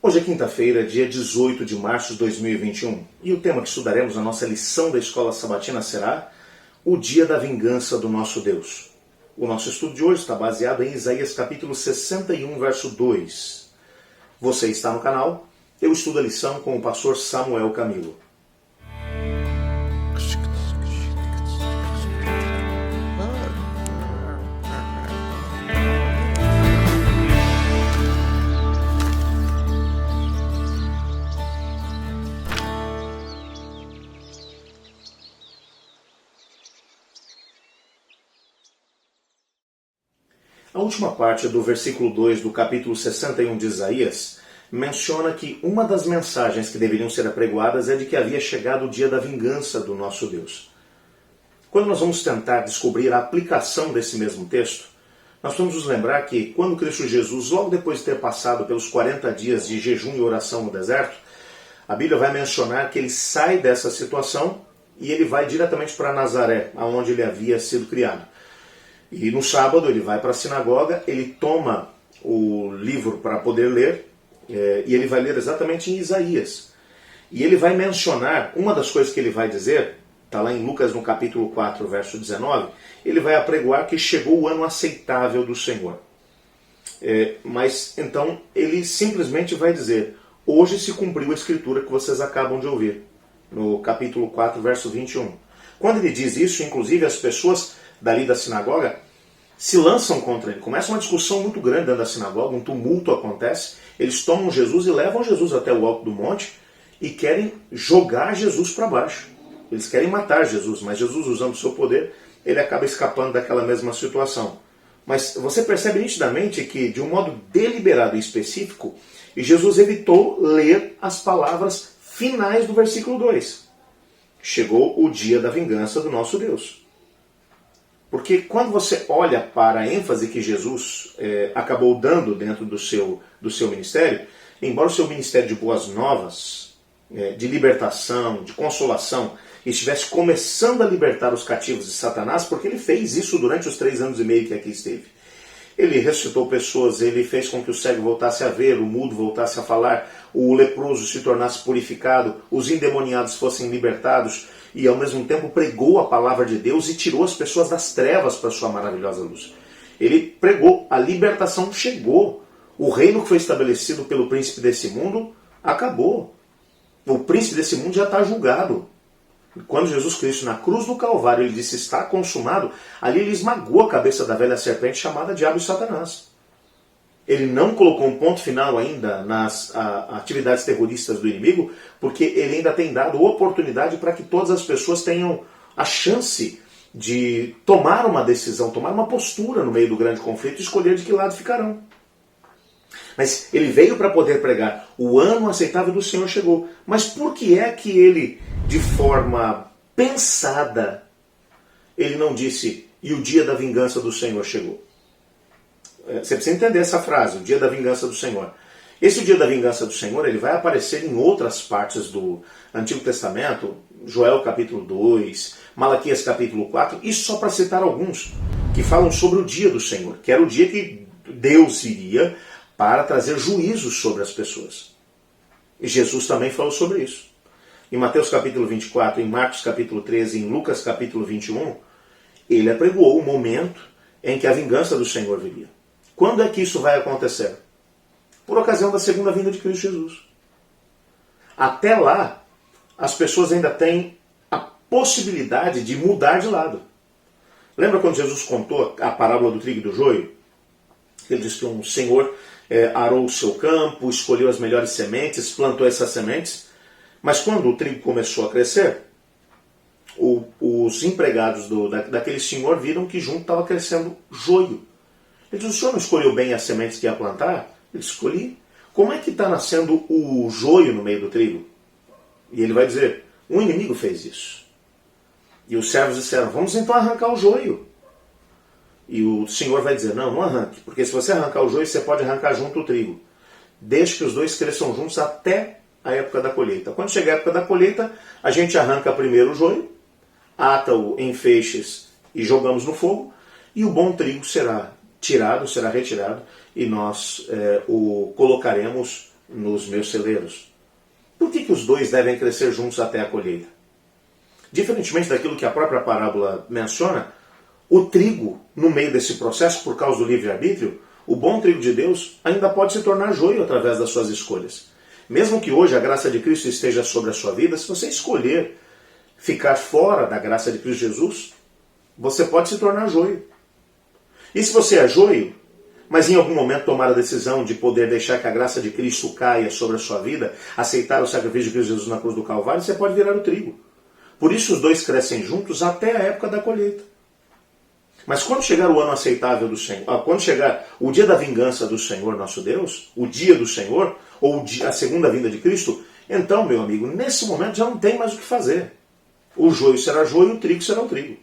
Hoje é quinta-feira, dia 18 de março de 2021, e o tema que estudaremos na nossa lição da Escola Sabatina será o dia da vingança do nosso Deus. O nosso estudo de hoje está baseado em Isaías capítulo 61, verso 2. Você está no canal, eu estudo a lição com o pastor Samuel Camilo. A última parte do versículo 2 do capítulo 61 de Isaías menciona que uma das mensagens que deveriam ser apregoadas é de que havia chegado o dia da vingança do nosso Deus. Quando nós vamos tentar descobrir a aplicação desse mesmo texto, nós vamos nos lembrar que quando Cristo Jesus, logo depois de ter passado pelos 40 dias de jejum e oração no deserto, a Bíblia vai mencionar que ele sai dessa situação e ele vai diretamente para Nazaré, onde ele havia sido criado. E no sábado ele vai para a sinagoga, ele toma o livro para poder ler, e ele vai ler exatamente em Isaías. E ele vai mencionar, uma das coisas que ele vai dizer, está lá em Lucas no capítulo 4, verso 19, ele vai apregoar que chegou o ano aceitável do Senhor. Mas então ele simplesmente vai dizer, hoje se cumpriu a escritura que vocês acabam de ouvir, no capítulo 4, verso 21. Quando ele diz isso, inclusive as pessoas dali da sinagoga se lançam contra ele. Começa uma discussão muito grande dentro da sinagoga, um tumulto acontece, eles tomam Jesus e levam Jesus até o alto do monte e querem jogar Jesus para baixo. Eles querem matar Jesus, mas Jesus, usando o seu poder, ele acaba escapando daquela mesma situação. Mas você percebe nitidamente que, de um modo deliberado e específico, Jesus evitou ler as palavras finais do versículo 2. Chegou o dia da vingança do nosso Deus. Porque quando você olha para a ênfase que Jesus acabou dando dentro do seu ministério, embora o seu ministério de boas novas, de libertação, de consolação, estivesse começando a libertar os cativos de Satanás, porque ele fez isso durante os 3 anos e meio que aqui esteve. Ele ressuscitou pessoas, ele fez com que o cego voltasse a ver, o mudo voltasse a falar, o leproso se tornasse purificado, os endemoniados fossem libertados, e ao mesmo tempo pregou a palavra de Deus e tirou as pessoas das trevas para a sua maravilhosa luz. Ele pregou, a libertação chegou. O reino que foi estabelecido pelo príncipe desse mundo acabou. O príncipe desse mundo já está julgado. Quando Jesus Cristo, na cruz do Calvário, ele disse, está consumado, ali ele esmagou a cabeça da velha serpente chamada Diabo e Satanás. Ele não colocou um ponto final ainda nas atividades terroristas do inimigo, porque ele ainda tem dado oportunidade para que todas as pessoas tenham a chance de tomar uma decisão, tomar uma postura no meio do grande conflito e escolher de que lado ficarão. Mas ele veio para poder pregar, o ano aceitável do Senhor chegou. Mas por que é que ele, de forma pensada, ele não disse, e o dia da vingança do Senhor chegou? Você precisa entender essa frase, o dia da vingança do Senhor. Esse dia da vingança do Senhor, ele vai aparecer em outras partes do Antigo Testamento, Joel capítulo 2, Malaquias capítulo 4, e só para citar alguns, que falam sobre o dia do Senhor, que era o dia que Deus iria para trazer juízos sobre as pessoas. E Jesus também falou sobre isso. Em Mateus capítulo 24, em Marcos capítulo 13, em Lucas capítulo 21, ele apregoou o momento em que a vingança do Senhor viria. Quando é que isso vai acontecer? Por ocasião da segunda vinda de Cristo Jesus. Até lá, as pessoas ainda têm a possibilidade de mudar de lado. Lembra quando Jesus contou a parábola do trigo e do joio? Ele disse que um senhor arou o seu campo, escolheu as melhores sementes, plantou essas sementes, mas quando o trigo começou a crescer, os empregados daquele senhor viram que junto estava crescendo joio. Ele disse, o senhor não escolheu bem as sementes que ia plantar? Ele disse, escolhi. Como é que está nascendo o joio no meio do trigo? E ele vai dizer, um inimigo fez isso. E os servos disseram, vamos então arrancar o joio. E o Senhor vai dizer, não arranque, porque se você arrancar o joio, você pode arrancar junto o trigo. Deixe que os dois cresçam juntos até a época da colheita. Quando chegar a época da colheita, a gente arranca primeiro o joio, ata-o em feixes e jogamos no fogo, e o bom trigo será retirado, e nós o colocaremos nos meus celeiros. Por que os dois devem crescer juntos até a colheita? Diferentemente daquilo que a própria parábola menciona, o trigo, no meio desse processo, por causa do livre-arbítrio, o bom trigo de Deus ainda pode se tornar joio através das suas escolhas. Mesmo que hoje a graça de Cristo esteja sobre a sua vida, se você escolher ficar fora da graça de Cristo Jesus, você pode se tornar joio. E se você é joio, mas em algum momento tomar a decisão de poder deixar que a graça de Cristo caia sobre a sua vida, aceitar o sacrifício de Cristo Jesus na cruz do Calvário, você pode virar o trigo. Por isso os dois crescem juntos até a época da colheita. Mas quando chegar o ano aceitável do Senhor, quando chegar o dia da vingança do Senhor nosso Deus, o dia do Senhor, ou a segunda vinda de Cristo, então, meu amigo, nesse momento já não tem mais o que fazer. O joio será joio, o trigo será o trigo.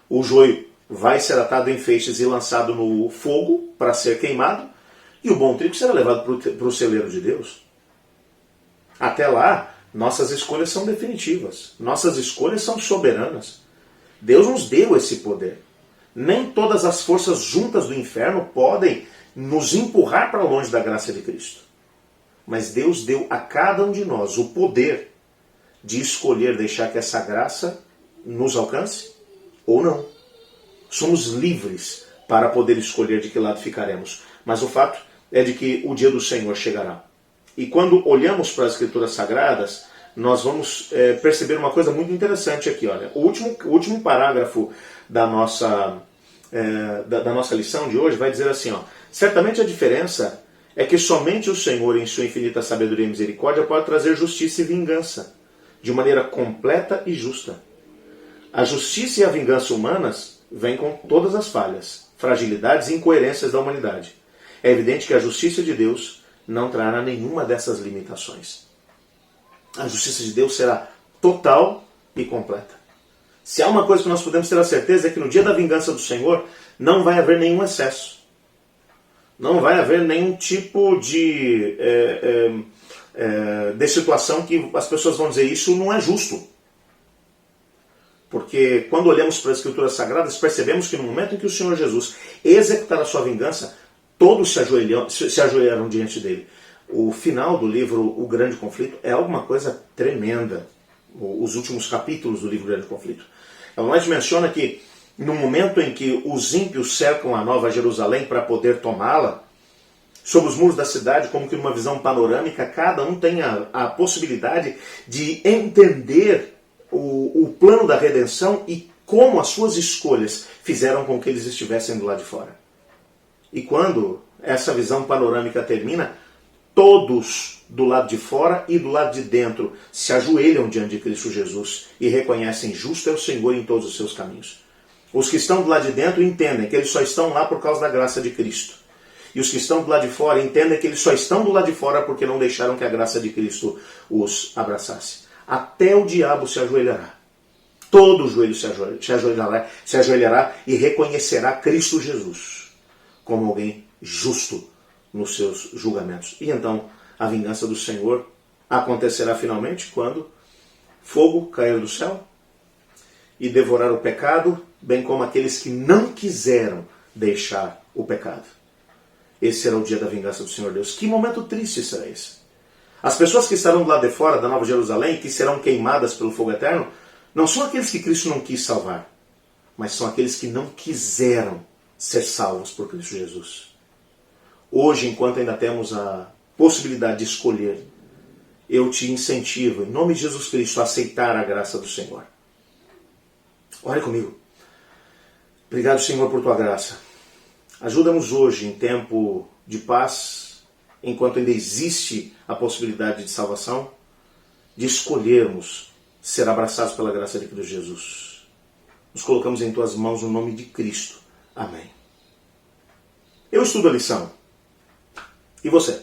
O joio vai ser atado em feixes e lançado no fogo para ser queimado, e o bom trigo será levado para o celeiro de Deus. Até lá, nossas escolhas são definitivas. Nossas escolhas são soberanas. Deus nos deu esse poder. Nem todas as forças juntas do inferno podem nos empurrar para longe da graça de Cristo. Mas Deus deu a cada um de nós o poder de escolher deixar que essa graça nos alcance ou não. Somos livres para poder escolher de que lado ficaremos. Mas o fato é de que o dia do Senhor chegará. E quando olhamos para as Escrituras Sagradas, nós vamos perceber uma coisa muito interessante aqui. Olha, o último parágrafo da nossa lição de hoje vai dizer assim, ó, certamente a diferença é que somente o Senhor, em sua infinita sabedoria e misericórdia, pode trazer justiça e vingança, de maneira completa e justa. A justiça e a vingança humanas vêm com todas as falhas, fragilidades e incoerências da humanidade. É evidente que a justiça de Deus não trará nenhuma dessas limitações. A justiça de Deus será total e completa. Se há uma coisa que nós podemos ter a certeza é que no dia da vingança do Senhor não vai haver nenhum excesso. Não vai haver nenhum tipo de situação que as pessoas vão dizer isso não é justo. Porque quando olhamos para as Escrituras Sagradas, percebemos que no momento em que o Senhor Jesus executar a sua vingança, todos se ajoelharão diante dele. O final do livro O Grande Conflito é alguma coisa tremenda. Os últimos capítulos do livro O Grande Conflito. Ela menciona que no momento em que os ímpios cercam a Nova Jerusalém para poder tomá-la, sobre os muros da cidade, como que numa visão panorâmica, cada um tem a possibilidade de entender o plano da redenção e como as suas escolhas fizeram com que eles estivessem do lado de fora. E quando essa visão panorâmica termina, todos do lado de fora e do lado de dentro se ajoelham diante de Cristo Jesus e reconhecem justo é o Senhor em todos os seus caminhos. Os que estão do lado de dentro entendem que eles só estão lá por causa da graça de Cristo. E os que estão do lado de fora entendem que eles só estão do lado de fora porque não deixaram que a graça de Cristo os abraçasse. Até o diabo se ajoelhará. Todo o joelho se ajoelhará e reconhecerá Cristo Jesus como alguém justo nos seus julgamentos. E então a vingança do Senhor acontecerá finalmente quando fogo cair do céu e devorar o pecado, bem como aqueles que não quiseram deixar o pecado. Esse será o dia da vingança do Senhor Deus. Que momento triste será esse? As pessoas que estarão do lado de fora da Nova Jerusalém, que serão queimadas pelo fogo eterno, não são aqueles que Cristo não quis salvar, mas são aqueles que não quiseram ser salvos por Cristo Jesus. Hoje, enquanto ainda temos a possibilidade de escolher, eu te incentivo, em nome de Jesus Cristo, a aceitar a graça do Senhor. Ore comigo. Obrigado, Senhor, por tua graça. Ajuda-nos hoje, em tempo de paz, enquanto ainda existe a possibilidade de salvação, de escolhermos ser abraçados pela graça de Cristo Jesus. Nos colocamos em tuas mãos no nome de Cristo. Amém. Eu estudo a lição. E você?